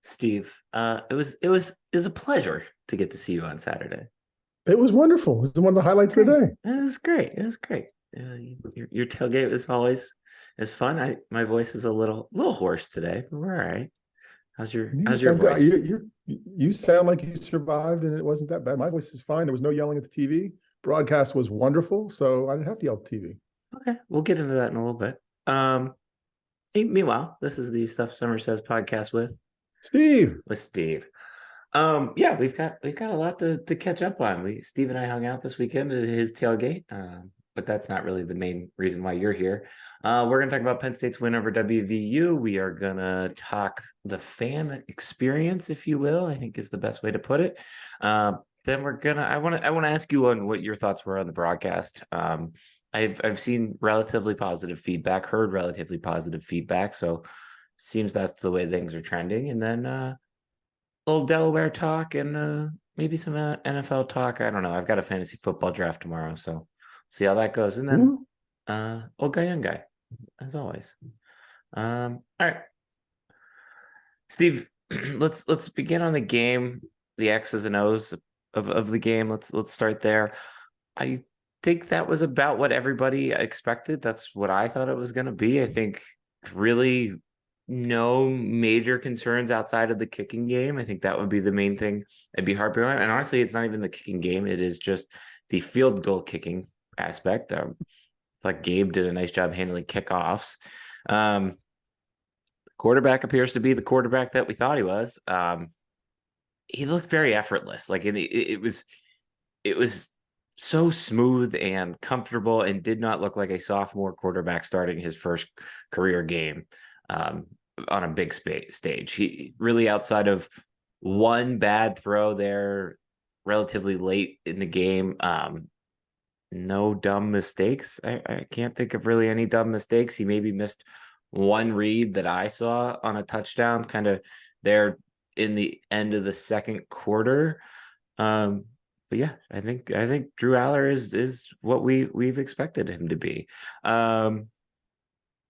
Steve. It was a pleasure to get to see you on Saturday. It was wonderful. It was one of the highlights of Great. the day. It was great. It was great. Your tailgate is always is fun. My voice is a little hoarse today, but we're all right. You How's your sound good. voice? You sound like you survived, and it wasn't that bad. My voice is fine. There was no yelling at the TV. Broadcast was wonderful, so I didn't have to yell at the TV. Okay, we'll get into that in a little bit. Um, Meanwhile, this is the Stuff Summer Says podcast Steve, with Steve. Yeah, we've got a lot to catch up on. Steve and I hung out this weekend at his tailgate. But that's not really the main reason why you're here. We're gonna talk about Penn State's win over WVU. We are gonna talk the fan experience, if you will, I think is the best way to put it. Then I wanna ask you on what your thoughts were on the broadcast. I've seen relatively positive feedback, heard relatively positive feedback, so seems that's the way things are trending. And then little Delaware talk and maybe some NFL talk. I don't know. I've got a fantasy football draft tomorrow, so see how that goes. And then who? old guy, young guy, as always. All right, Steve. Let's begin on the game, the X's and O's of the game. Let's start there. I think that was about what everybody expected. That's what I thought it was going to be. I think really no major concerns outside of the kicking game. I think that would be the main thing I'd be harping on. And honestly, it's not even the kicking game. It is just the field goal kicking aspect. I thought Gabe did a nice job handling kickoffs. Um, Quarterback appears to be the quarterback that we thought he was. He looked very effortless. Like it was so smooth and comfortable and did not look like a sophomore quarterback starting his first career game um, on a big stage. He really, outside of one bad throw there relatively late in the game, no dumb mistakes. I can't think of really any dumb mistakes. He maybe missed one read that I saw on a touchdown kind of there in the end of the second quarter. But yeah, I think Drew Aller is what we've expected him to be. I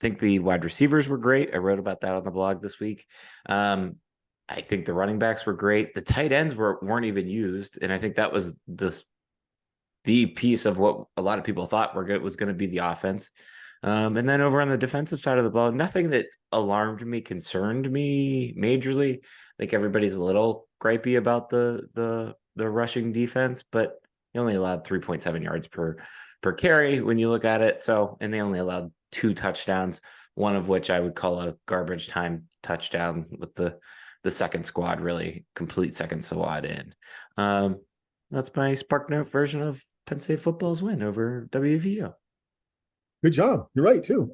think the wide receivers were great. I wrote about that on the blog this week. I think the running backs were great. The tight ends weren't even used, and I think that was the piece of what a lot of people thought was going to be the offense. And then over on the defensive side of the ball, nothing that alarmed me, concerned me majorly. I think everybody's a little gripey about the rushing defense, but he only allowed 3.7 yards per carry when you look at it. So, and they only allowed 2 touchdowns, one of which I would call a garbage time touchdown with the second squad, really complete second squad in. That's my Spark Note version of Penn State football's win over WVU. Good job. You're right too.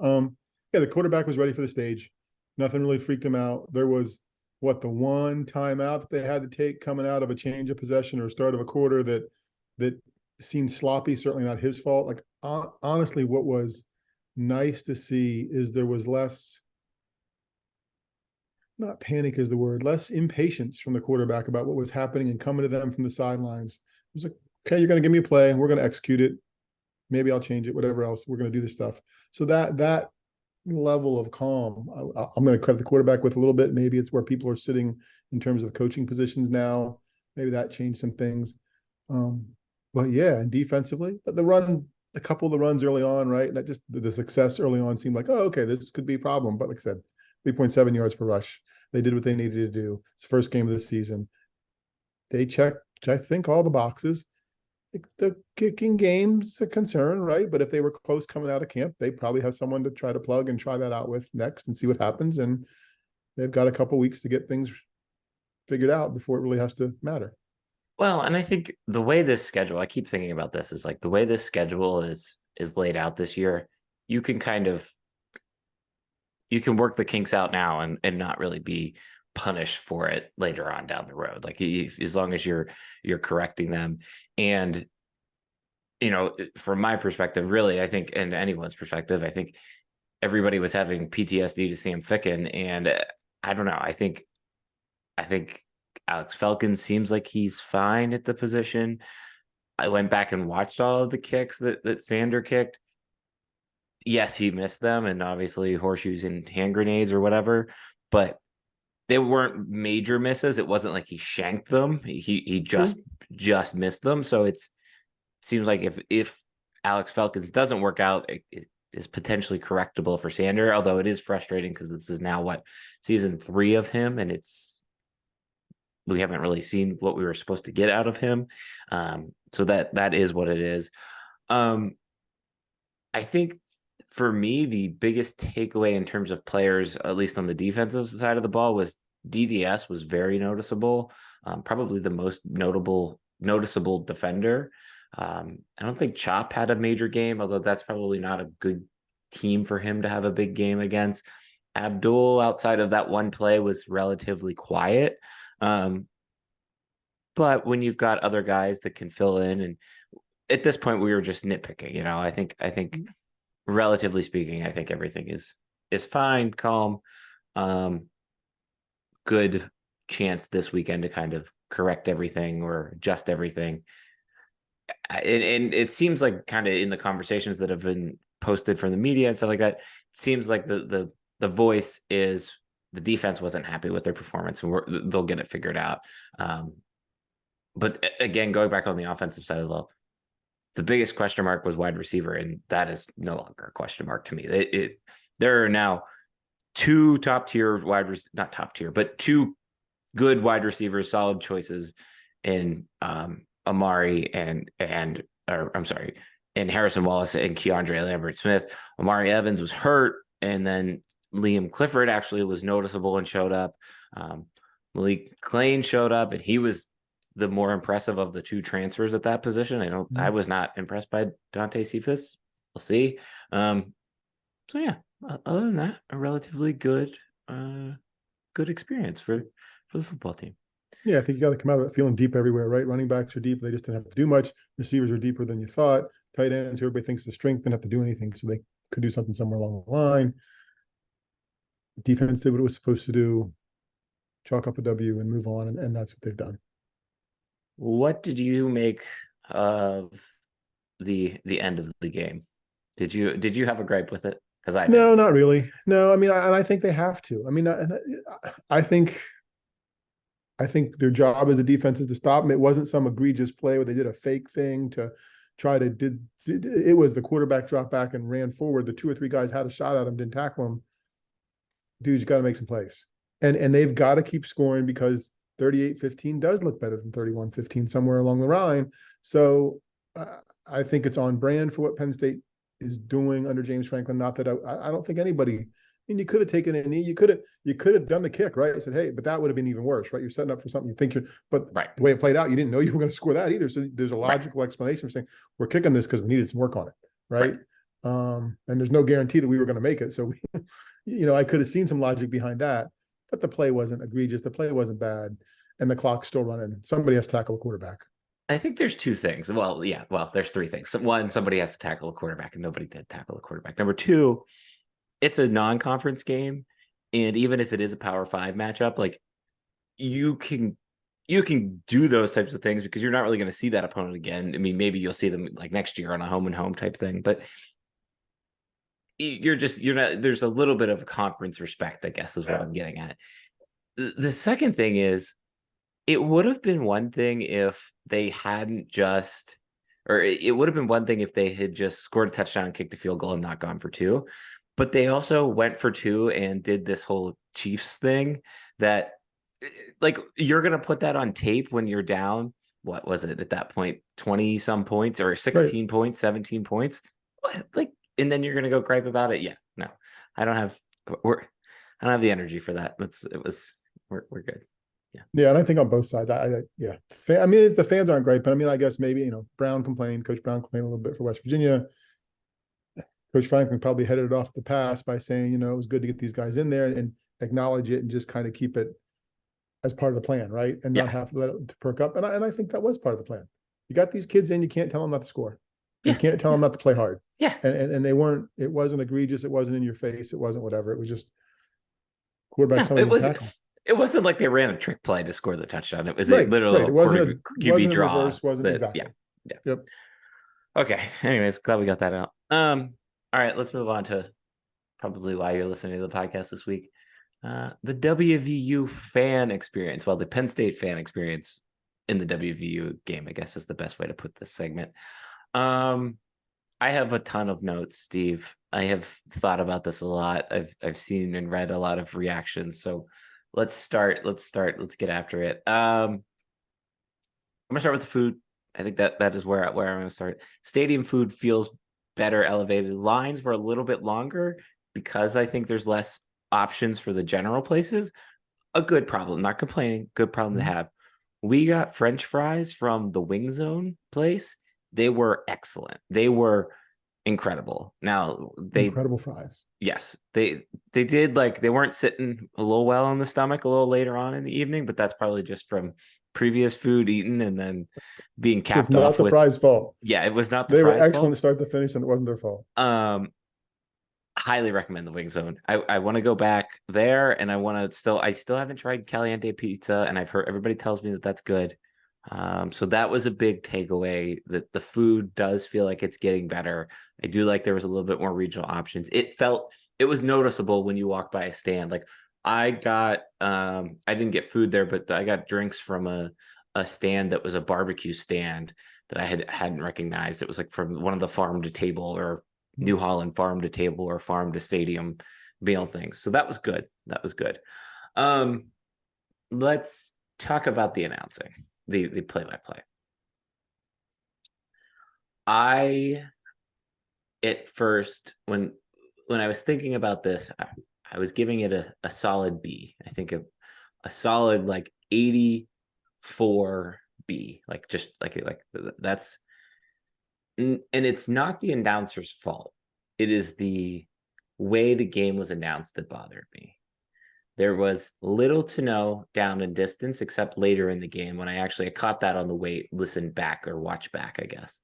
Yeah, the quarterback was ready for the stage. Nothing really freaked him out. There was the one timeout that they had to take coming out of a change of possession or start of a quarter that seemed sloppy. Certainly not his fault. Like honestly, what was nice to see is there was less, not panic is the word, less impatience from the quarterback about what was happening and coming to them from the sidelines. It was like, okay, you're going to give me a play, we're going to execute it. Maybe I'll change it, whatever else. We're going to do this stuff. So that level of calm, I'm going to credit the quarterback with a little bit. Maybe it's where people are sitting in terms of coaching positions now. Maybe that changed some things. But yeah, and defensively, the run, a couple of the runs early on, right? That just the success early on seemed like, oh, okay, this could be a problem. But like I said, 3.7 yards per rush. They did what they needed to do. It's the first game of the season. They checked, I think, all the boxes. The kicking game's a concern, right? But if they were close coming out of camp, they probably have someone to try to plug and try that out with next and see what happens. And they've got a couple weeks to get things figured out before it really has to matter. Well, and I think the way this schedule, I keep thinking about this, is like the way this schedule is laid out this year, you can kind of you can work the kinks out now and not really be punished for it later on down the road. Like as long as you're correcting them. And from my perspective, really, I think, and anyone's perspective, I think everybody was having PTSD to Sam Ficken, and I don't know. I think Alex Falcon seems like he's fine at the position. I went back and watched all of the kicks that Sander kicked. Yes, he missed them, and obviously horseshoes and hand grenades or whatever, but they weren't major misses. It wasn't like he shanked them. He just missed them. So it seems like if Alex Felkins doesn't work out, it is potentially correctable for Sander. Although it is frustrating because this is now season 3 of him, and we haven't really seen what we were supposed to get out of him. So that is what it is. I think for me, the biggest takeaway in terms of players, at least on the defensive side of the ball, was DDS was very noticeable. Probably the most noticeable defender. I don't think Chop had a major game, although that's probably not a good team for him to have a big game against. Abdul, outside of that one play, was relatively quiet. But when you've got other guys that can fill in, and at this point we were just nitpicking, I think relatively speaking, I think everything is fine, calm. Good chance this weekend to kind of correct everything or adjust everything. And it seems like kind of in the conversations that have been posted from the media and stuff like that, it seems like the voice is the defense wasn't happy with their performance, and they'll get it figured out. But again, going back on the offensive side of the ball, the biggest question mark was wide receiver, and that is no longer a question mark to me. There are now two not top tier, but two good wide receivers, solid choices in Amari and Harrison Wallace and Keandre Lambert-Smith. Amari Evans was hurt, and then Liam Clifford actually was noticeable and showed up. Malik Klein showed up, and he was the more impressive of the two transfers at that position. I was not impressed by Dante Cephas. We'll see. So yeah, other than that, a relatively good experience for the football team. Yeah, I think you got to come out of it feeling deep everywhere, right? Running backs are deep. They just didn't have to do much. Receivers are deeper than you thought. Tight ends, everybody thinks the strength, didn't have to do anything. So they could do something somewhere along the line. Defense did what it was supposed to do, chalk up a W and move on. And that's what they've done. What did you make of the end of the game? Did you have a gripe with it? Because No, not really. No, I mean, I think they have to. I mean, I think their job as a defense is to stop them. It wasn't some egregious play where they did a fake thing to try to it was the quarterback dropped back and ran forward. The 2 or 3 guys had a shot at him, didn't tackle him. Dude, you got to make some plays. And they've got to keep scoring because 38-15 does look better than 31-15 somewhere along the line. So I think it's on brand for what Penn State is doing under James Franklin. Not that I don't think anybody. And you could have taken a knee. You could have done the kick, right? I said, hey, but that would have been even worse, right? You're setting up for something you think but right. The way it played out, you didn't know you were going to score that either. So there's a logical explanation for saying we're kicking this because we needed some work on it, right? And there's no guarantee that we were going to make it. So I could have seen some logic behind that, but the play wasn't egregious. The play wasn't bad, and the clock's still running. Somebody has to tackle a quarterback. I think there's 2 things. Well, there's 3 things. One, somebody has to tackle a quarterback, and nobody did tackle a quarterback. Number 2, it's a non-conference game, and even if it is a Power 5 matchup, like you can do those types of things because you're not really going to see that opponent again. I mean, maybe you'll see them like next year on a home and home type thing, but you're not. There's a little bit of conference respect, I guess, is what I'm getting at. The second thing is, it would have been one thing if they hadn't just, or it would have been one thing if they had just scored a touchdown and kicked a field goal and not gone for 2. But they also went for 2 and did this whole Chiefs thing that, like, you're going to put that on tape when you're down. What was it at that point? 20 some points or 16 points, 17 points. Like, and then you're going to go gripe about it. Yeah, no, I don't have the energy for that. We're good. Yeah, and I think on both sides, I mean, the fans aren't great, but I mean, I guess maybe Coach Brown complained a little bit for West Virginia. Coach Franklin probably headed it off the pass by saying, it was good to get these guys in there and acknowledge it and just kind of keep it as part of the plan, right? And not have to let it to perk up. And I think that was part of the plan. You got these kids in, you can't tell them not to score. You can't tell them not to play hard. Yeah. And they weren't. It wasn't egregious. It wasn't in your face. It wasn't whatever. It was just quarterback. It wasn't like they ran a trick play to score the touchdown. It was literally It wasn't a QB draw. Reverse, wasn't exactly. Yeah. Yep. Okay. Anyways, glad we got that out. All right, let's move on to probably why you're listening to the podcast this week. The WVU fan experience, well, the Penn State fan experience in the WVU game, I guess is the best way to put this segment. I have a ton of notes, Steve. I have thought about this a lot. I've seen and read a lot of reactions. So let's get after it. I'm gonna start with the food. I think that is where I'm gonna start. Stadium food feels better elevated. Lines were a little bit longer because I think there's less options for the general places. A good problem, not complaining, good problem to have. We got French fries from the Wing Zone place. They were excellent. They were incredible. Now Incredible fries. yes, they did, like, they weren't sitting a little well in the stomach a little later on in the evening, but that's probably just from previous food eaten and then being So it's capped not off the with, fries' fault. yeah, it was not the They were fries excellent fault. to start to finish, and it wasn't their fault. Highly recommend the Wing Zone. I want to go back there, and I still haven't tried Caliente pizza, and I've heard everybody tells me that that's good. So that was a big takeaway, that the food does feel like it's getting better. I do like there was a little bit more regional options. It was noticeable when you walk by a stand. Like, I didn't get food there, but I got drinks from a stand that was a barbecue stand that I hadn't recognized. It was like from one of the farm to table or New Holland farm to table or farm to stadium meal things. So that was good. That was good. Let's talk about the announcing, the play-by-play. I at first, when I was thinking about this, I was giving it a solid B. I think a solid like 84 B. Like, just like that's, and it's not the announcer's fault. It is the way the game was announced that bothered me. There was little to no down and distance, except later in the game when I caught that on the way, listened back or watch back, I guess.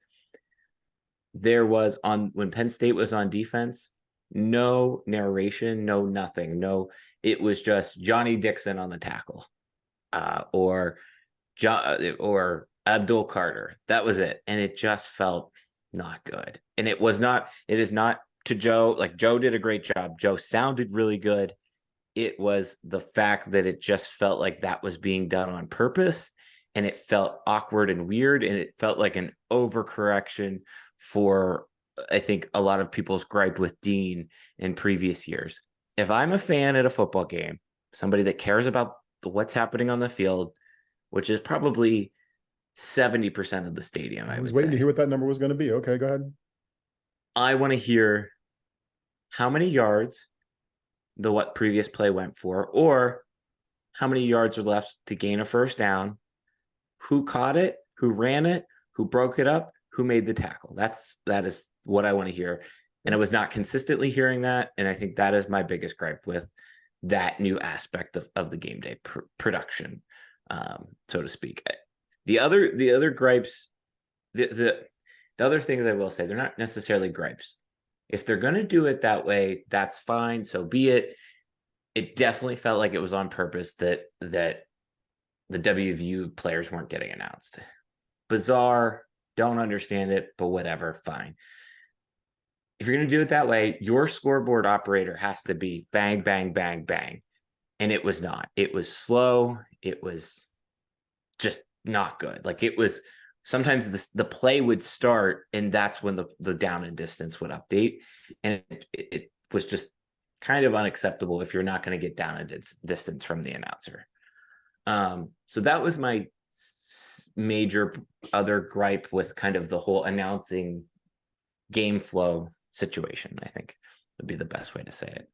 There was, on when Penn State was on defense, no narration, no nothing. No, it was just Johnny Dixon on the tackle, or Abdul Carter. That was it. And it just felt not good. And it is not to Joe. Like, Joe did a great job. Joe sounded really good. It was the fact that it just felt like that was being done on purpose, and it felt awkward and weird, and it felt like an overcorrection for, I think, a lot of people's gripe with Dean in previous years. If I'm a fan at a football game, somebody that cares about what's happening on the field, which is probably 70% of the stadium, I was waiting to hear what that number was going to be. Okay, go ahead. I want to hear how many yards what previous play went for, or how many yards are left to gain a first down, who caught it, who ran it, who broke it up, who made the tackle. That is what I want to hear. And I was not consistently hearing that. And I think that is my biggest gripe with that new aspect of the game day production, so to speak. The other gripes, the other things I will say, they're not necessarily gripes. If they're going to do it that way, that's fine. So be it. It definitely felt like it was on purpose that the WVU players weren't getting announced. Bizarre. Don't understand it, but whatever. Fine. If you're going to do it that way, your scoreboard operator has to be bang, bang, bang, bang. And it was not. It was slow. It was just not good. Like, it was, sometimes the play would start, and that's when the down and distance would update. And it was just kind of unacceptable if you're not going to get down and distance from the announcer. So that was my major other gripe with kind of the whole announcing game flow situation, I think would be the best way to say it.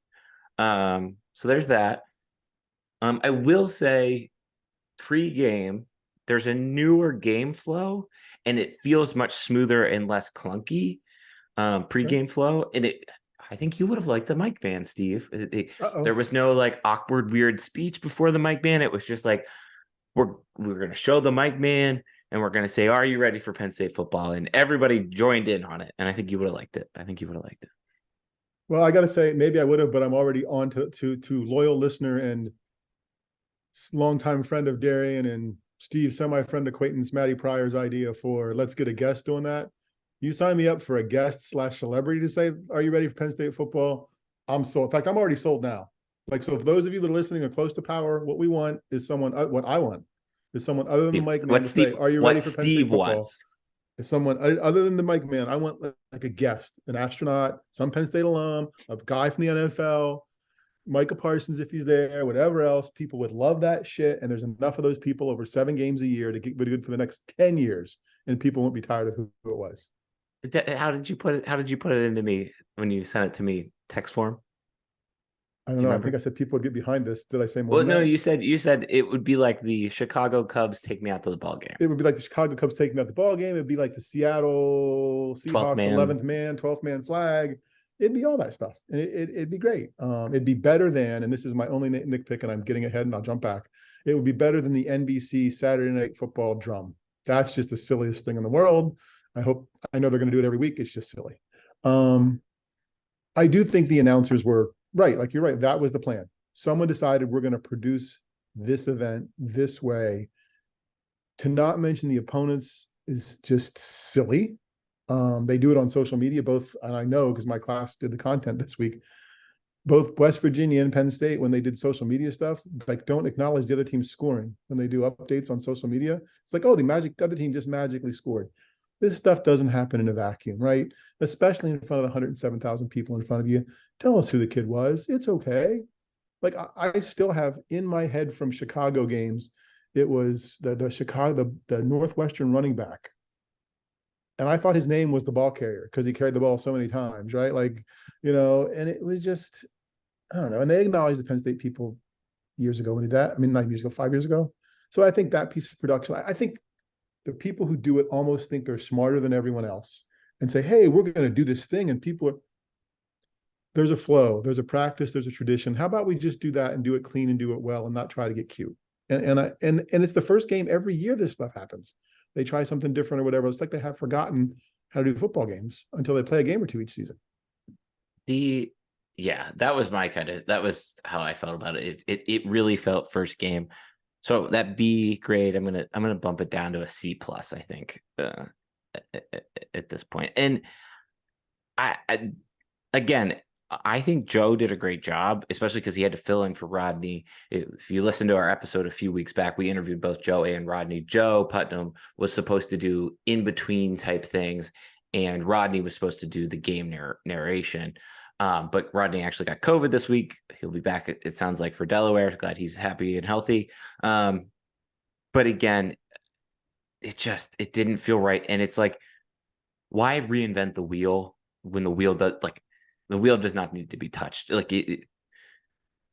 So there's that. I will say, pre-game, there's a newer game flow, and it feels much smoother and less clunky, pre-game flow. And I think you would have liked the mic ban, Steve. There was no like awkward, weird speech before the mic ban. It was just like, we're going to show the mic man, and we're going to say, are you ready for Penn State football? And everybody joined in on it. And I think you would have liked it. Well, I got to say, maybe I would have, but I'm already on to loyal listener and longtime friend of Darian and Steve, semi-friend acquaintance Matty Pryor's idea for let's get a guest doing that. You sign me up for a guest / celebrity to say, are you ready for Penn State football? I'm sold. In fact, I'm already sold now. Like, so if those of you that are listening are close to power, what we want is someone, what I want is someone other than the Mike Man to say, are you ready What for Penn State Steve football? wants. Is someone other than the Mike Man. I want like a guest, an astronaut, some Penn State alum, a guy from the NFL, Micah Parsons, if he's there, whatever else. People would love that shit. And there's enough of those people over 7 games a year to get good for the next 10 years. And people won't be tired of who it was. How did you put it? How did you put it into me when you sent it to me text form? I don't You know. I remember? think I said people would get behind this. Did I say more Well, than no, that? you said it would be like the Chicago Cubs take me out to the ball game. It would be like the Chicago Cubs taking out the ball game. It'd be like the Seattle 12th Seahawks man. 11th man, 12th man flag. It'd be all that stuff. And it'd be great. It'd be better than, and this is my only nitpick, and I'm getting ahead and I'll jump back. It would be better than the NBC Saturday Night Football drum. That's just the silliest thing in the world. I know they're going to do it every week. It's just silly. I do think the announcers were right. Like, you're right. That was the plan. Someone decided we're going to produce this event this way. To not mention the opponents is just silly. They do it on social media, both, and I know because my class did the content this week, both West Virginia and Penn State, when they did social media stuff, like, don't acknowledge the other team's scoring when they do updates on social media. It's like, oh, the other team just magically scored. This stuff doesn't happen in a vacuum, right? Especially in front of the 107,000 people in front of you. Tell us who the kid was. It's okay. Like, I still have in my head from Chicago games, it was the Northwestern running back. And I thought his name was the ball carrier because he carried the ball so many times, right? Like, and it was just, I don't know. And they acknowledged the Penn State people years ago when they did that. I mean, 9 years ago, 5 years ago. So I think that piece of production, I think the people who do it almost think they're smarter than everyone else and say, hey, we're going to do this thing. And there's a flow, there's a practice, there's a tradition. How about we just do that and do it clean and do it well and not try to get cute? And it's the first game every year this stuff happens. They try something different or whatever. It's like they have forgotten how to do football games until they play a game or two each season. That was how I felt about it. It really felt first game. So that B grade, I'm gonna bump it down to a C plus, I think, at this point. And I think Joe did a great job, especially because he had to fill in for Rodney. If you listen to our episode a few weeks back, we interviewed both Joe and Rodney. Joe Putnam was supposed to do in-between type things, and Rodney was supposed to do the game narration. But Rodney actually got COVID this week. He'll be back, it sounds like, for Delaware. Glad he's happy and healthy. But again, it didn't feel right. And it's like, why reinvent the wheel when the wheel does not need to be touched? Like,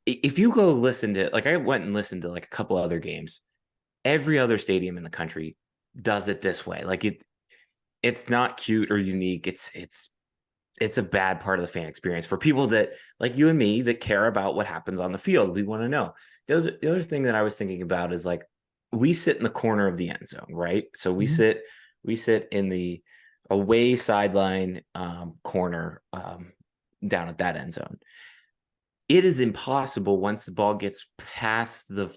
if you go listen to, like, I went and listened to like a couple other games, every other stadium in the country does it this way. Like, it's not cute or unique. It's a bad part of the fan experience for people that, like you and me, that care about what happens on the field. We want to know. The other thing that I was thinking about is, like, we sit in the corner of the end zone, right? So we sit in the away sideline corner down at that end zone. It is impossible once the ball gets past the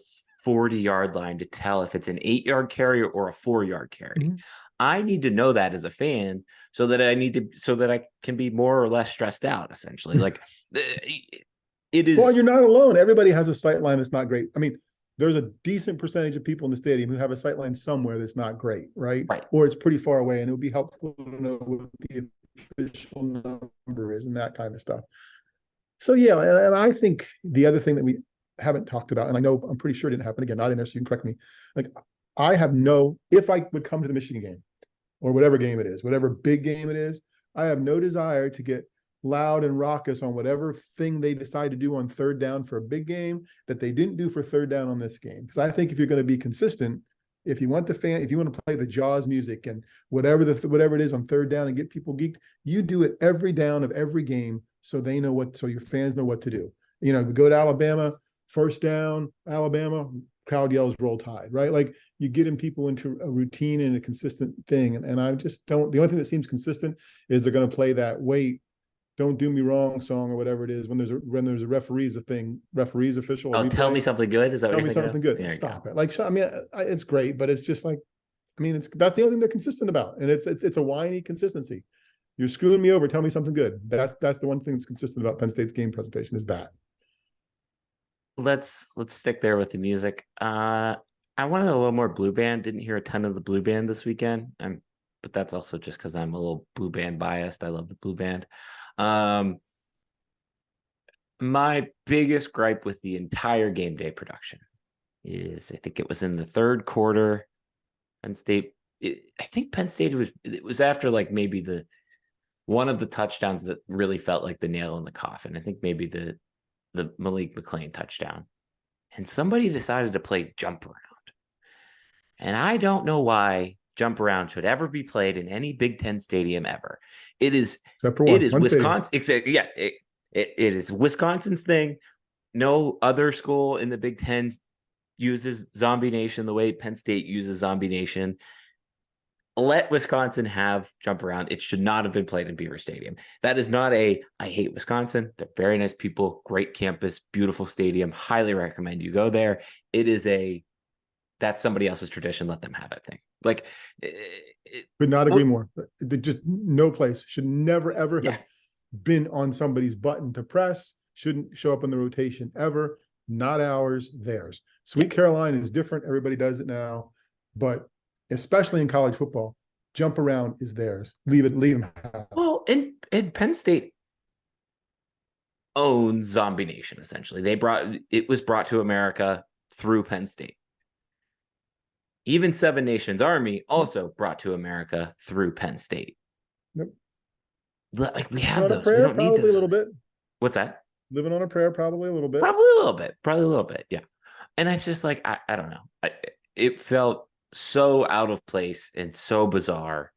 40-yard line to tell if it's an 8-yard carry or a 4-yard carry. Mm-hmm. I need to know that as a fan so that I can be more or less stressed out, essentially. Like, it is. Well, you're not alone. Everybody has a sight line that's not great. I mean, there's a decent percentage of people in the stadium who have a sight line somewhere that's not great, right? Or it's pretty far away, and it would be helpful to know what the official number is and that kind of stuff. So, yeah, and I think the other thing that we haven't talked about, and I know I'm pretty sure it didn't happen, again, not in there, so you can correct me. Like, if I would come to the Michigan game or whatever game it is, whatever big game it is, I have no desire to get loud and raucous on whatever thing they decide to do on third down for a big game that they didn't do for third down on this game. Because I think if you're going to be consistent, if you want to play the Jaws music and whatever it is on third down and get people geeked, you do it every down of every game so your fans know what to do. We go to Alabama, first down, Alabama, crowd yells Roll Tide, right? Like, you getting people into a routine and a consistent thing. And I just don't, the only thing that seems consistent is they're going to play that Don't Do Me Wrong song or whatever it is when there's a referee's official. Oh, Tell Me Something Good. Is that what you're thinking? Tell Me Something Good. Stop it. Like, I mean, it's great, but it's just like, I mean, that's the only thing they're consistent about. And it's a whiny consistency. You're screwing me over. Tell me something good. That's the one thing that's consistent about Penn State's game presentation is that. let's stick there with the music. I wanted a little more blue band. Didn't hear a ton of the blue band this weekend. But that's also just because I'm a little blue band biased. I love the blue band. Um, my biggest gripe with the entire game day production is I think it was in the third quarter. Penn State. I think Penn State was after like maybe the one of the touchdowns that really felt like the nail in the coffin. I think maybe the Malik McLean touchdown. And somebody decided to play jump around. And I don't know why jump around should ever be played in any Big Ten stadium ever. Except for It is one stadium. Wisconsin. Yeah, it is Wisconsin's thing. No other school in the Big Ten uses Zombie Nation the way Penn State uses Zombie Nation. Let Wisconsin have jump around. It should not have been played in Beaver Stadium. That is not I hate Wisconsin. They're very nice people, great campus, beautiful stadium. Highly recommend you go there. It is that's somebody else's tradition. Let them have it thing. Like, Could not agree more. Just no place should never, ever have been on somebody's button to press. Shouldn't show up in the rotation ever. Not ours, theirs. Sweet Caroline is different. Everybody does it now. But especially in college football, jump around is theirs. Leave them have. Well, in Penn State owns Zombie Nation, essentially. It was brought to America through Penn State. Even Seven Nations Army also brought to America through Penn State. Yep. Like we have those. Prayer, we don't need those. a little bit. What's that? Living on a prayer, probably a little bit. Probably a little bit. Yeah. And it's just like, I don't know. It felt so out of place and so bizarre.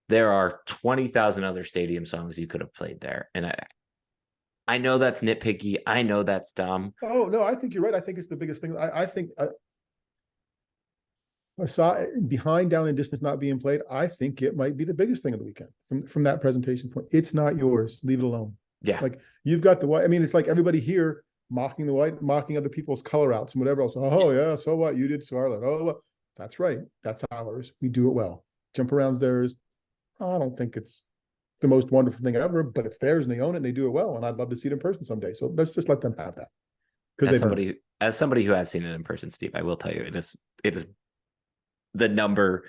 There are 20,000 other stadium songs you could have played there. And I know that's nitpicky. I know that's dumb. Oh, no, I think you're right. I think it's the biggest thing. I think I saw behind, down, and distance not being played. I think it might be the biggest thing of the weekend from that presentation point. It's not yours. Leave it alone. Yeah. Like you've got the white. I mean, it's like everybody here mocking the white, mocking other people's color outs and whatever else. Oh, yeah. So what? You did Scarlet. Oh, well, that's right. That's ours. We do it well. Jump around's theirs. I don't think it's the most wonderful thing ever, but it's theirs and they own it and they do it well. And I'd love to see it in person someday. So let's just let them have that. As somebody who has seen it in person, Steve, I will tell you it is the number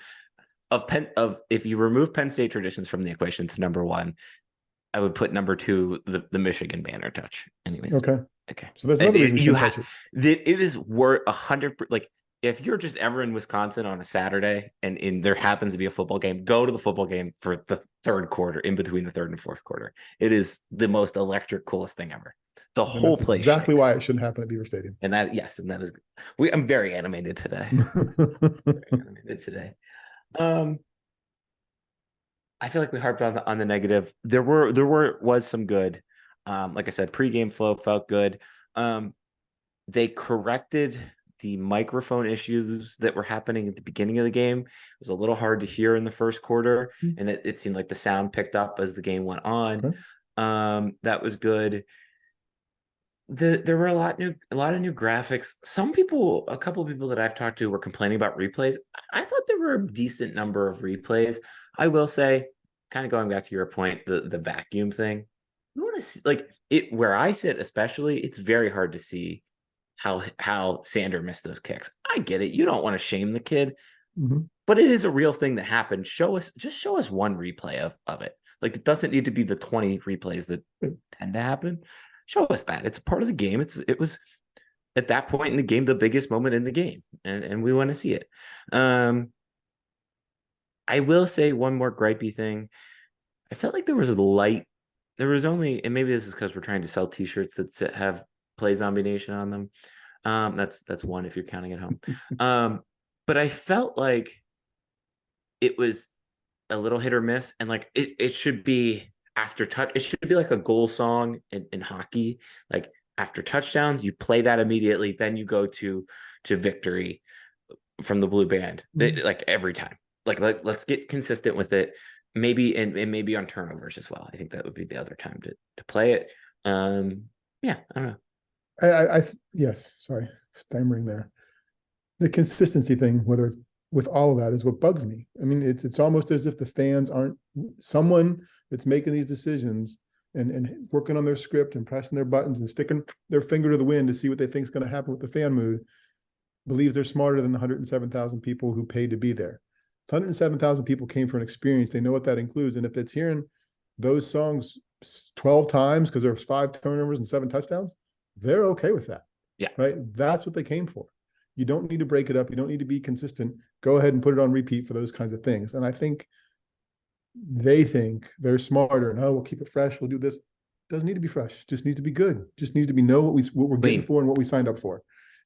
of if you remove Penn State traditions from the equation, it's number one. I would put number two the Michigan banner touch. Anyways, okay. So there's another reason you have it is worth 100. Like if you're just ever in Wisconsin on a Saturday and there happens to be a football game, go to the football game for the third quarter, in between the third and fourth quarter. It is the most electric, coolest thing ever. The whole place. Exactly why it shouldn't happen at Beaver Stadium. And that is I'm very animated today. I feel like we harped on the negative. There was some good. Like I said, pregame flow felt good. They corrected the microphone issues that were happening at the beginning of the game. It was a little hard to hear in the first quarter, and it seemed like the sound picked up as the game went on. Okay. That was good. There were a lot of new graphics. A couple of people that I've talked to were complaining about replays. I thought there were a decent number of replays. I will say, kind of going back to your point, the vacuum thing. You want to see, like it where I sit, especially. It's very hard to see how Sander missed those kicks. I get it. You don't want to shame the kid, but it is a real thing that happened. Show us one replay of it. Like it doesn't need to be the 20 replays that tend to happen. Show us that. It's a part of the game. It was at that point in the game the biggest moment in the game, and we want to see it. I will say one more gripey thing. I felt like there was only, and maybe this is because we're trying to sell T-shirts that have Play Zombie Nation on them. That's one if you're counting at home. But I felt like it was a little hit or miss, and like it should be after touch. It should be like a goal song in hockey. Like after touchdowns, you play that immediately, then you go to victory from the blue band. Like every time. Like let's get consistent with it. Maybe and maybe on turnovers as well. I think that would be the other time to play it. Yeah, I don't know. Yes, sorry, stammering there. The consistency thing, whether it's with all of that, is what bugs me. I mean, it's almost as if the fans aren't someone that's making these decisions and working on their script and pressing their buttons and sticking their finger to the wind to see what they think is going to happen with the fan mood, believes they're smarter than the 107,000 people who paid to be there. 107,000 people came for an experience. They know what that includes. And if it's hearing those songs 12 times because there's 5 turnovers and 7 touchdowns, they're okay with that. Yeah. Right. That's what they came for. You don't need to break it up. You don't need to be consistent. Go ahead and put it on repeat for those kinds of things. And I think they think they're smarter and, oh, we'll keep it fresh. We'll do this. Doesn't need to be fresh. Just needs to be good. Just needs to be know what we're getting for and what we signed up for.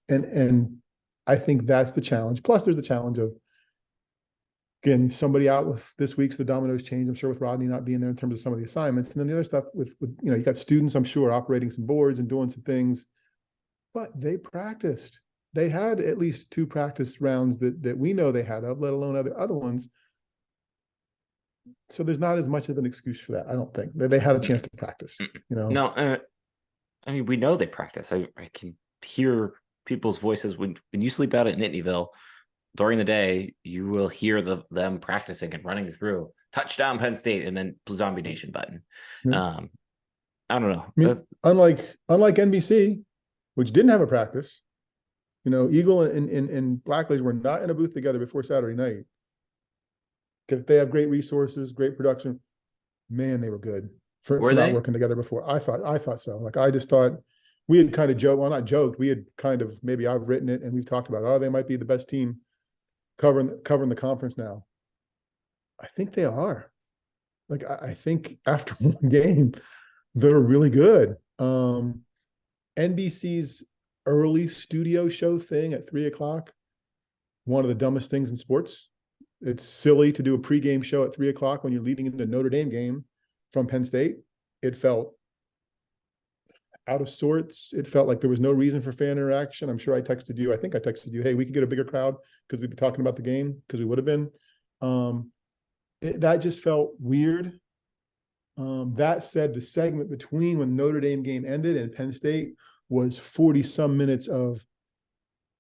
And I think that's the challenge. Plus there's the challenge of, again, somebody out with this week's the dominoes change. I'm sure with Rodney not being there in terms of some of the assignments. And then the other stuff with you got students, I'm sure, operating some boards and doing some things, but they practiced. They had at least 2 practice rounds that we know they had of, let alone other ones. So there's not as much of an excuse for that. I don't think they had a chance to practice, No, I mean, we know they practice. I can hear people's voices when you sleep out at Nittanyville during the day. You will hear them practicing and running through touchdown Penn State and then Zombie Nation button. Yeah. I don't know. I mean, unlike NBC, which didn't have a practice, Eagle and Blacklays were not in a booth together before Saturday night. They have great resources, great production. Man, they were good for not working together before. I thought so. Like, I just thought we had kind of joked. Well, not joked. We had kind of, maybe I've written it and we've talked about, they might be the best team covering the conference now. I think they are. Like, I think after one game, they're really good. NBC's early studio show thing at 3:00, one of the dumbest things in sports. It's silly to do a pregame show at 3:00 when you're leading into the Notre Dame game from Penn State. It felt out of sorts. It felt like there was no reason for fan interaction. I'm sure I texted you. I think I texted you, hey, we could get a bigger crowd because we'd be talking about the game, because we would have been. That just felt weird. That said, the segment between when Notre Dame game ended and Penn State was 40 some minutes of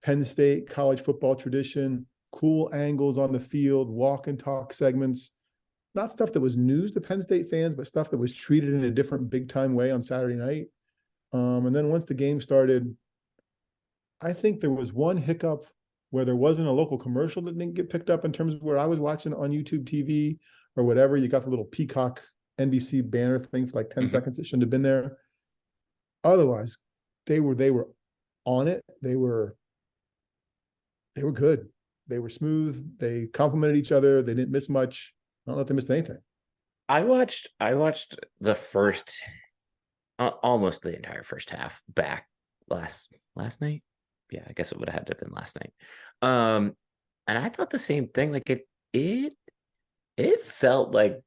Penn State college football tradition, cool angles on the field, walk and talk segments, not stuff that was news to Penn State fans, but stuff that was treated in a different big time way on Saturday night. And then once the game started, I think there was one hiccup where there wasn't a local commercial that didn't get picked up in terms of where I was watching on YouTube TV or whatever. You got the little Peacock NBC banner thing for like 10 seconds. It shouldn't have been there. Otherwise, they were on it. They were good. They were smooth. They complimented each other. They didn't miss much. I don't know if they missed anything. I watched the first, almost the entire first half back last night. Yeah, I guess it would have had to have been last night. And I thought the same thing. Like it felt like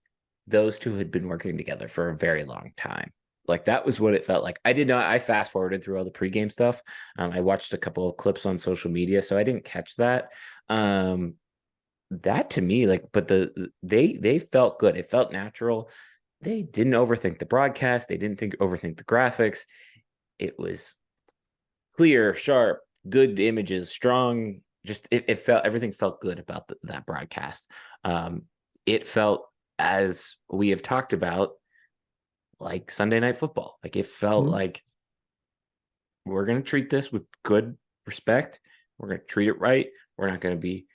those two had been working together for a very long time. Like, that was what it felt like. I fast forwarded through all the pregame stuff. I watched a couple of clips on social media, so I didn't catch that. That to me, like, but they felt good. It felt natural. They didn't overthink the broadcast. They didn't overthink the graphics. It was clear, sharp, good images, strong. Just it felt, everything felt good about that broadcast. It felt, as we have talked about, like Sunday Night Football. Like, it felt like we're going to treat this with good respect. We're going to treat it right. We're not going to be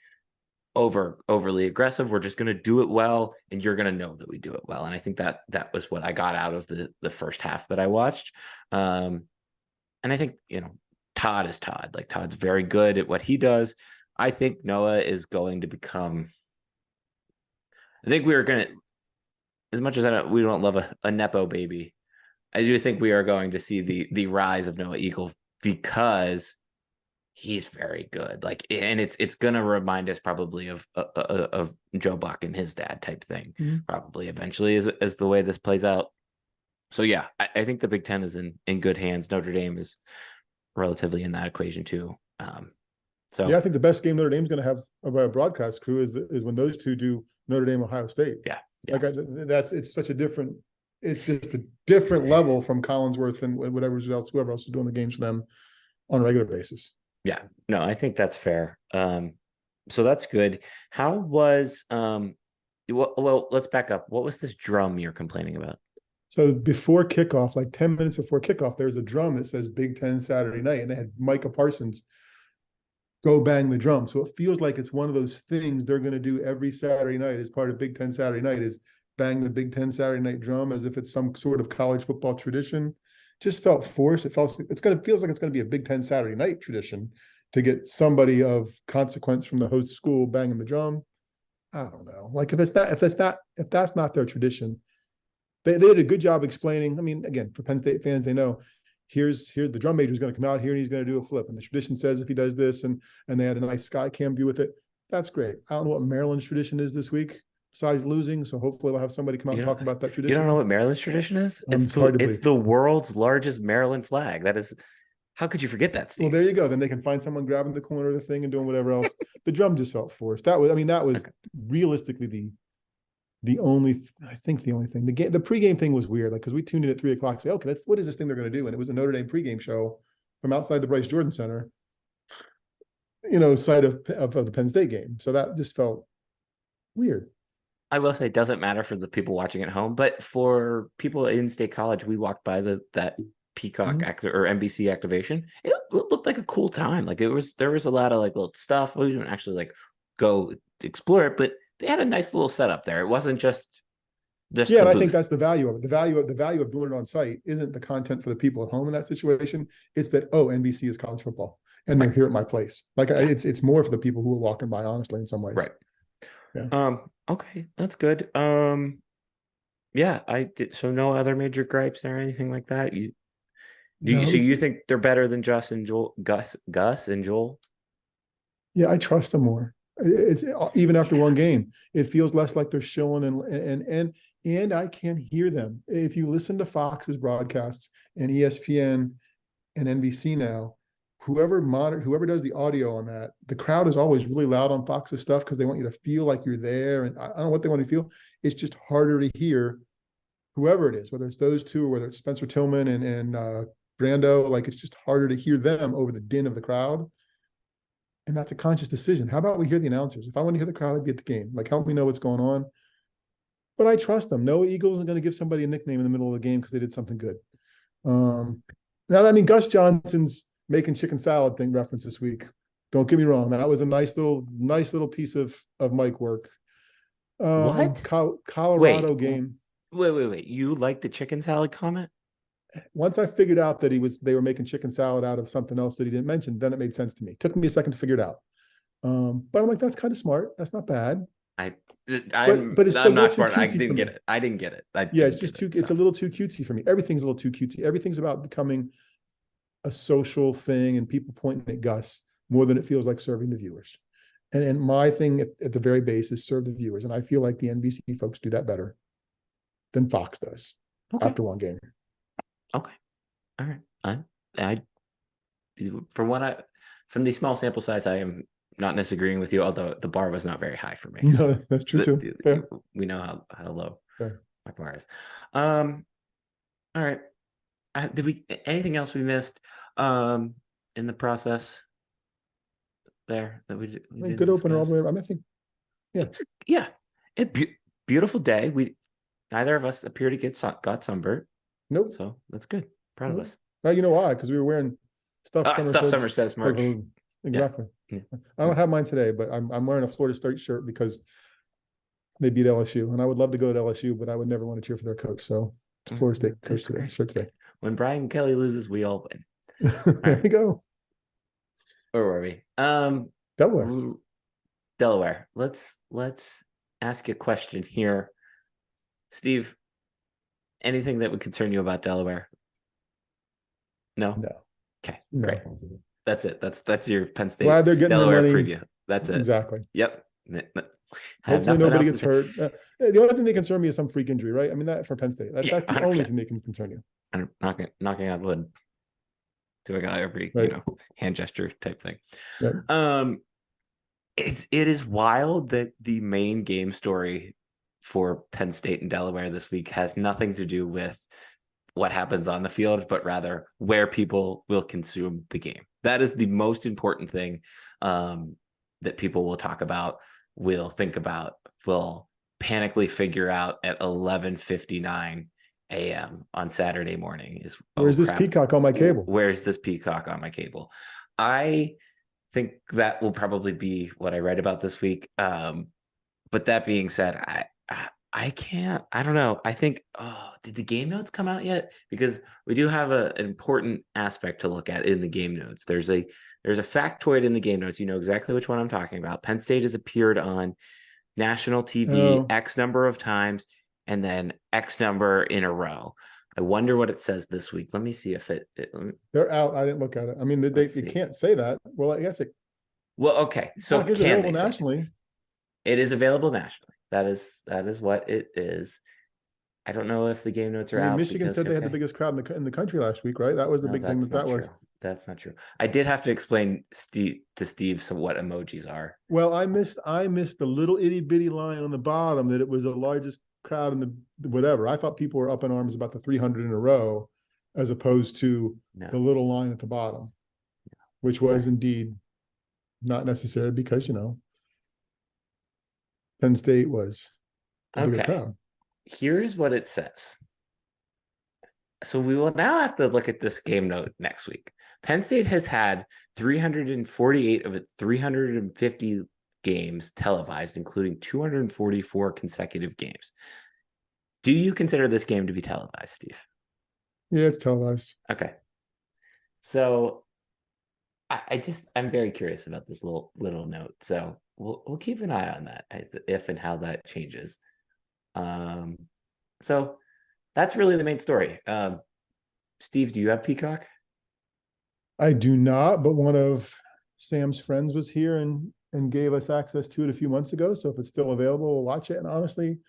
overly aggressive. We're just going to do it well, and you're going to know that we do it well. And I think that was what I got out of the first half that I watched. And I think, Todd is Todd. Like, Todd's very good at what he does. I think Noah is going to become, I think we are going to, as much as we don't love a Nepo baby, I do think we are going to see the rise of Noah Eagle, because he's very good. Like, and it's going to remind us probably of Joe Buck and his dad type thing, probably eventually, as the way this plays out. So yeah, I think the Big Ten is in good hands. Notre Dame is relatively in that equation too. So yeah, I think the best game Notre Dame's going to have of a broadcast crew is when those two do Notre Dame, Ohio State. Yeah. Like, it's just a different level from Collinsworth and whoever else is doing the games for them on a regular basis. Yeah, no, I think that's fair. So that's good. How was well, let's back up. What was this drum you're complaining about? So before kickoff, like 10 minutes before kickoff, there's a drum that says Big Ten Saturday Night, and they had Micah Parsons go bang the drum. So it feels like it's one of those things they're going to do every Saturday night as part of Big Ten Saturday Night is bang the Big Ten Saturday Night drum as if it's some sort of college football tradition. Just felt forced. It feels like it's going to be a Big Ten Saturday Night tradition to get somebody of consequence from the host school banging the drum. I don't know. Like if that's not their tradition, they did a good job explaining. I mean, again, for Penn State fans, they know here's the drum major is going to come out here and he's going to do a flip. And the tradition says if he does this, and they had a nice sky cam view with it. That's great. I don't know what Maryland's tradition is this week, besides losing. So hopefully they'll have somebody come out and talk about that tradition. You don't know what Maryland's tradition is? It's the world's largest Maryland flag. That is, how could you forget that, Steve? Well, there you go. Then they can find someone grabbing the corner of the thing and doing whatever else. The drum just felt forced. That was okay. Realistically the only thing. The pregame thing was weird, like because we tuned in at 3:00. Say, okay, what is this thing they're going to do? And it was a Notre Dame pregame show from outside the Bryce Jordan Center, site of the Penn State game. So that just felt weird. I will say it doesn't matter for the people watching at home, but for people in State College, we walked by that Peacock or NBC activation. It looked like a cool time. Like there was a lot of like little stuff. We didn't actually like go explore it, but they had a nice little setup there. It wasn't just this. Yeah, and I think that's the value of it. The value of doing it on site isn't the content for the people at home in that situation. It's that, NBC is college football and they're here at my place. Like it's more for the people who are walking by, honestly, in some ways. Right. Yeah. Okay, that's good. Yeah, I did. So no other major gripes or anything like that. You think they're better than Gus and Joel? Yeah, I trust them more. It's even after one game, it feels less like they're shilling and I can't hear them. If you listen to Fox's broadcasts and ESPN and NBC now, whoever does the audio on that, the crowd is always really loud on Fox's stuff because they want you to feel like you're there. And I don't know what they want to feel. It's just harder to hear whoever it is, whether it's those two or whether it's Spencer Tillman and Brando. Like it's just harder to hear them over the din of the crowd. And that's a conscious decision. How about we hear the announcers? If I want to hear the crowd, I'd be at the game. Like, help me know what's going on. But I trust them. No Eagles isn't going to give somebody a nickname in the middle of the game because they did something good. Now, Gus Johnson's making chicken salad thing reference this week. Don't get me wrong. That was a nice little piece of mic work. What? Colorado game. Wait. You like the chicken salad comment? Once I figured out that they were making chicken salad out of something else that he didn't mention, then it made sense to me. It took me a second to figure it out. But I'm like, that's kind of smart. That's not bad. I'm not smart. I didn't get it. It's just it's a little too cutesy for me. Everything's a little too cutesy. Everything's about becoming a social thing and people pointing at Gus more than it feels like serving the viewers. And my thing at the very base is serve the viewers. And I feel like the NBC folks do that better than Fox does after one game. Okay. All right. I from the small sample size, I am not disagreeing with you, although the bar was not very high for me. No, that's true too. We know how low my bar is. All right. Anything else we missed in the process there that we didn't good opener all the way around. I think beautiful day. Neither of us appear to got sunburnt. Nope. So that's good. Proud of us. Well, you know why? Because we were wearing Stuff Summer Says merch. Exactly. Yeah. I don't have mine today, but I'm wearing a Florida State shirt because they beat LSU, and I would love to go to LSU, but I would never want to cheer for their coach. So it's Florida State coach today, shirt today. When Brian Kelly loses, we all win. There you go. Where were we? Delaware. Let's ask you a question here, Steve. Anything that would concern you about Delaware? No. Okay, great. That's it. That's your Penn State Glad they're getting Delaware their money. preview. That's it. Exactly. Yep. Hopefully nobody gets hurt. The only thing that concerns me is some freak injury, right? I mean, that for Penn State. That's the only thing that can concern you. I'm knocking on wood. Doing every hand gesture type thing. Right. It is wild that the main game story for Penn State and Delaware this week has nothing to do with what happens on the field, but rather where people will consume the game. That is the most important thing that people will talk about, will think about, will panically figure out at 11:59 a.m. on Saturday morning is, oh Where's this crap, peacock on my cable? where's this peacock on my cable? I think that will probably be what I write about this week. But that being said, I can't, I don't know. I think, oh, did the game notes come out yet? Because we do have an important aspect to look at in the game notes. There's a factoid in the game notes. You know exactly which one I'm talking about. Penn State has appeared on national TV Oh, X number of times and then X number in a row. I wonder what it says this week. Let me see if they're out. I didn't look at it. I mean, let's you see. can't say that. Well, I guess it Well, okay. So is can available they say it? nationally. It is available nationally. That is what it is. I don't know if the game notes I are mean, out Michigan because said they had the okay. biggest crowd in the country last week, right? That was the No, big thing that's not that true. was. That's not true. I did have to explain to Steve what emojis are. Well, I missed the little itty bitty line on the bottom that it was the largest crowd in the whatever. I thought people were up in arms about the 300 in a row, as opposed to No. the little line at the bottom, which was indeed not necessary because Penn State was the bigger Okay. crowd. Here's what it says. So we will now have to look at this game note next week. Penn State has had 348 of its 350 games televised, including 244 consecutive games. Do you consider this game to be televised, Steve? Yeah, it's televised. Okay. So I'm very curious about this little note. So we'll keep an eye on that if and how that changes. So that's really the main story. Steve, do you have Peacock? I do not, but one of Sam's friends was here and gave us access to it a few months ago. So if it's still available, we'll watch it. And honestly,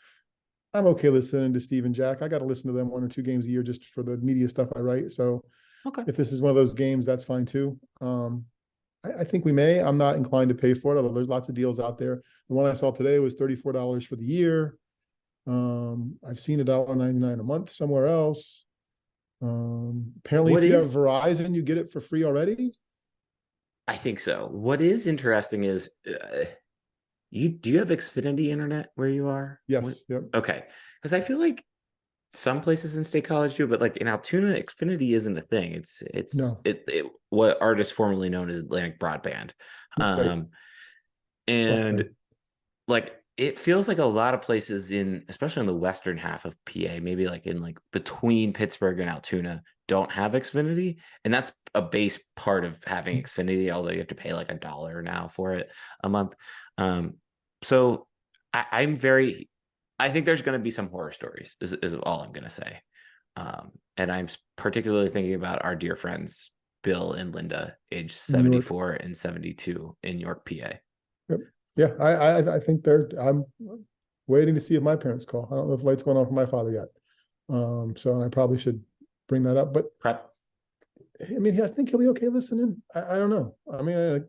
I'm okay listening to Steve and Jack. I got to listen to them 1 or 2 games a year just for the media stuff I write. So Okay. if this is one of those games, that's fine too. I think we may. I'm not inclined to pay for it, although there's lots of deals out there. The one I saw today was $34 for the year. I've seen $1.99 a month somewhere else. Apparently, What if you have is Verizon, you get it for free already. I think so. What is interesting is do you have Xfinity internet where you are? Yes. Yep. Okay. Because I feel like some places in State College do, but like in Altoona, Xfinity isn't a thing. It's No. what artists formerly known as Atlantic Broadband. Right. And Right. like it feels like a lot of places especially in the western half of PA, maybe like in like between Pittsburgh and Altoona, don't have Xfinity, and that's a base part of having Xfinity. Although you have to pay like $1 now for it a month. So I'm very, I think there's going to be some horror stories. Is all I'm going to say. And I'm particularly thinking about our dear friends Bill and Linda, age 74 and 72 in York, PA. Yep. Yeah, I think I'm waiting to see if my parents call. I don't know if light's going on for my father yet. So I probably should bring that up. But Prep. I mean, I think he'll be okay listening. I don't know. I mean,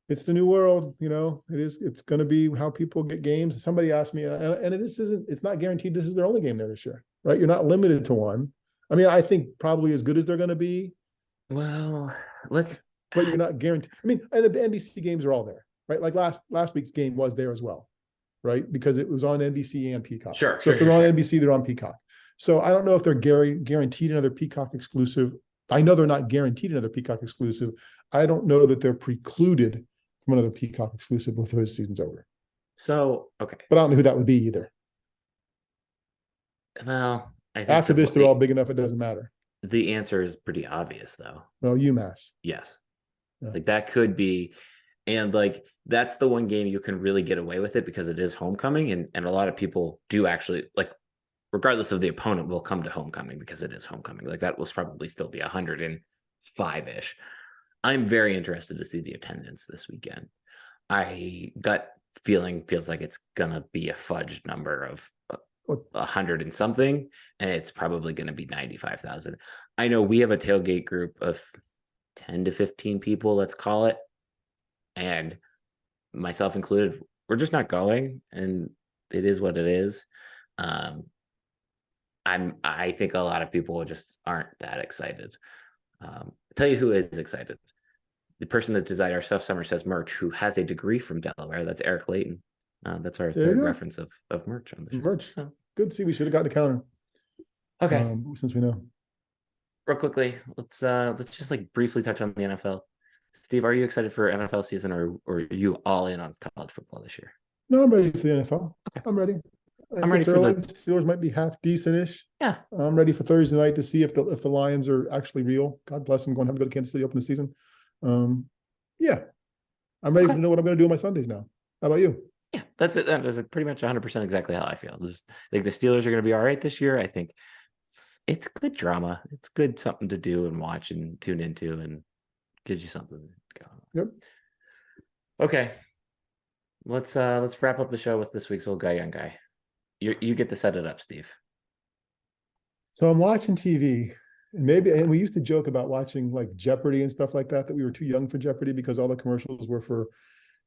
it's the new world, it's going to be how people get games. Somebody asked me, and it's not guaranteed this is their only game there this year, right? You're not limited to one. I mean, I think probably as good as they're going to be. Well, but you're not guaranteed. I mean, and the NBC games are all there, right? Like last week's game was there as well, right? Because it was on NBC and Peacock. Sure. So if they're on NBC, they're on Peacock. So I don't know if they're guaranteed another Peacock exclusive. I know they're not guaranteed another Peacock exclusive. I don't know that they're precluded from another Peacock exclusive before his season's over. So, okay. But I don't know who that would be either. Well, I think after this, they're all big enough, it doesn't matter. The answer is pretty obvious, though. Well, UMass. Yes. Yeah. Like that could be, and like that's the one game you can really get away with it because it is homecoming, and a lot of people do actually, like, regardless of the opponent, will come to homecoming because it is homecoming. Like that will probably still be 105-ish. I'm very interested to see the attendance this weekend. I gut feeling feels like it's gonna be a fudged number of 100 and something, and it's probably going to be 95,000. I know we have a tailgate group of 10 to 15 people, let's call it, and myself included. We're just not going, and it is what it is. I think a lot of people just aren't that excited. I'll tell you who is excited. The person that designed our Stuff Summer Says merch, who has a degree from Delaware. That's Eric Layton. That's our third reference of merch on the show. Merch. So. Good. See, we should have gotten a counter. Okay. Since we know. Real quickly, let's just like briefly touch on the NFL. Steve, are you excited for NFL season, or are you all in on college football this year? No, I'm ready for the NFL. Okay. I'm ready. I I'm think ready it's for early. the The Steelers might be half decentish. yeah. I'm ready for Thursday night to see if the Lions are actually real. God bless them, going to have to go to Kansas City open the season. Yeah, I'm ready Okay. to know what I'm going to do on my Sundays now. How about you? Yeah, that's it. That is pretty much 100% exactly how I feel. Just like the Steelers are going to be all right this year. I think it's good drama. It's good something to do and watch and tune into, and gives you something to go. Yep. Okay, let's wrap up the show with this week's old guy, young guy. You get to set it up, Steve. So I'm watching TV, and we used to joke about watching like Jeopardy and stuff like that, that we were too young for Jeopardy because all the commercials were for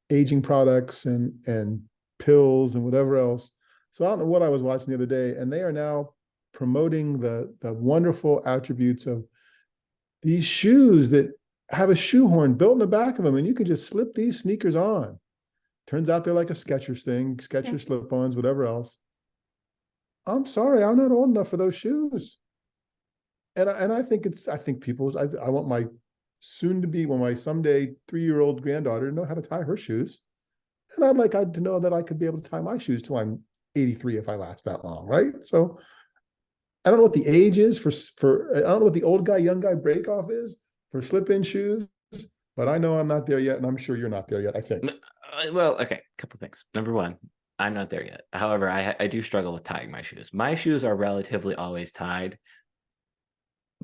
aging products and pills and whatever else. So I don't know what I was watching the other day, and they are now promoting the wonderful attributes of these shoes that have a shoehorn built in the back of them, and you can just slip these sneakers on. Turns out they're like a Skechers thing, Skechers slip-ons, whatever else. I'm sorry, I'm not old enough for those shoes. And I think people, I want my soon to be, well, my someday 3-year-old granddaughter to know how to tie her shoes. And I'd like to know that I could be able to tie my shoes till I'm 83 if I last that long, right? So I don't know what the age is for I don't know what the old guy, young guy break off is for slip-in shoes, but I know I'm not there yet, and I'm sure you're not there yet, I think. Well, okay, a couple things. Number one, I'm not there yet. However, I do struggle with tying my shoes. My shoes are relatively always tied,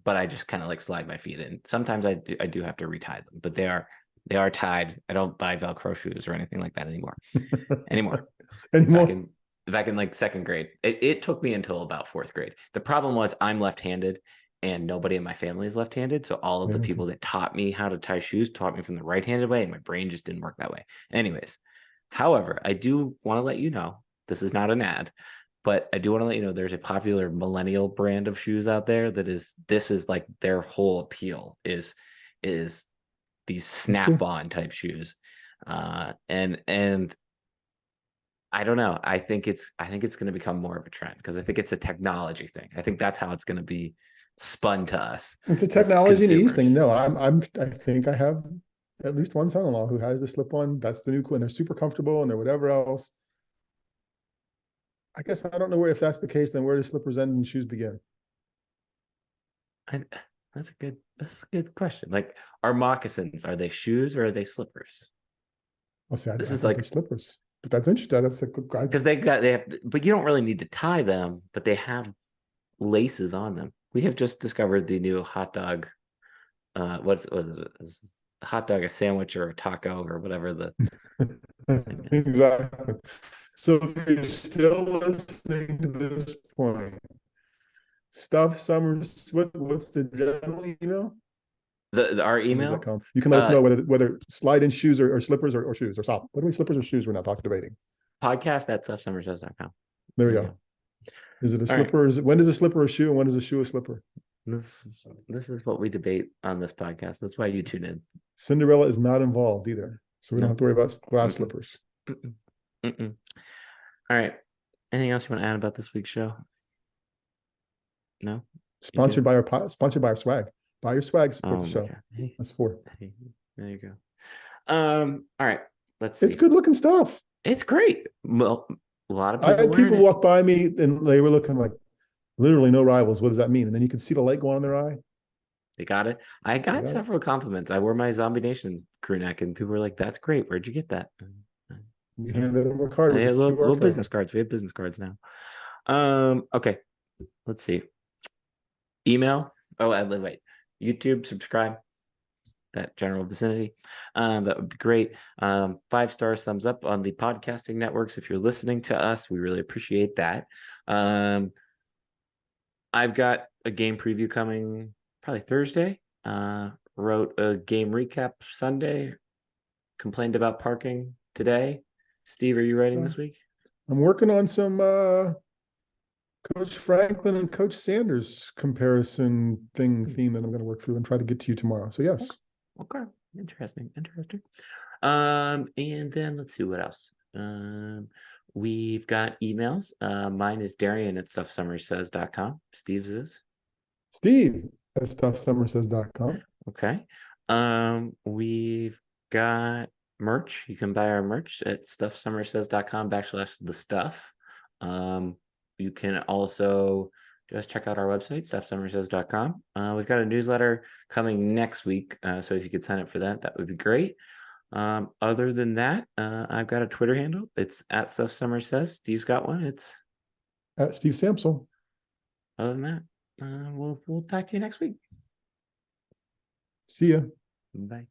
but I just kind of like slide my feet in. Sometimes I do have to retie them, but they are tied. I don't buy Velcro shoes or anything like that anymore. Back in like second grade, it took me until about fourth grade. The problem was I'm left-handed, and nobody in my family is left-handed. So all of the people that taught me how to tie shoes taught me from the right-handed way, and my brain just didn't work that way. Anyways, however, I do want to let you know, this is not an ad, but I do want to let you know there's a popular millennial brand of shoes out there this is like their whole appeal is these snap-on type shoes. And I don't know. I think it's going to become more of a trend because I think it's a technology thing. I think that's how it's going to be spun to us. It's a technology and ease thing. No, I think I have at least one son-in-law who has the slip-on. That's the new cool, and they're super comfortable and they're whatever else. I guess I don't know if that's the case, then where do slippers end and shoes begin? That's a good question. Like, are moccasins, are they shoes or are they slippers? Well, see, This I is think like they're slippers. But that's interesting. That's a good guy. because they have, but you don't really need to tie them, but they have laces on them. We have just discovered the new hot dog. Was it? Is a hot dog a sandwich or a taco or whatever the exactly. So if you're still listening to this point, Stuff Summers, what's the general email? our email. You can let us know whether slide in shoes or slippers or shoes or sock. What are we, slippers or shoes? We're not talking debating. Podcast@stuffsummersays.com. There we go. Is it a All slipper? right. When is a slipper a shoe and when is a shoe a slipper? This is what we debate on this podcast. That's why you tune in. Cinderella is not involved either, so we don't have to worry about glass slippers. All right. Anything else you want to add about this week's show? No. Sponsored by our swag. Buy your swag, support the show. Hey, that's 4. Hey, there you go. All right. Let's see. It's good looking stuff. It's great. Well, a lot of people. I had people walk by me and they were looking like literally no rivals. What does that mean? And then you could see the light going on their eye. They got it. I got several compliments. I wore my Zombie Nation crew neck, and people were like, "That's great. Where'd you get that?" You handed them a card. They have little business cards. We have business cards now. Okay. Let's see. Email. Oh, wait. YouTube, subscribe. That general vicinity. That would be great. 5 stars, thumbs up on the podcasting networks. If you're listening to us, we really appreciate that. I've got a game preview coming probably Thursday. Wrote a game recap Sunday. Complained about parking today. Steve, are you writing this week? I'm working on some Coach Franklin and Coach Sanders comparison theme that I'm going to work through and try to get to you tomorrow. So yes. Okay. Interesting. And then let's see what else. We've got emails. Mine is Darian at stuffsummersays.com. Steve's is. Steve at stuffsummersays.com. Okay. We've got merch. You can buy our merch at stuffsummersays.com/the stuff. You can also just check out our website, stuffsummersays.com. We've got a newsletter coming next week. So if you could sign up for that, that would be great. Other than that, I've got a Twitter handle. It's at stuffsummersays. Steve's got one. It's At Steve Samsel. other than that, we'll talk to you next week. See ya. Bye.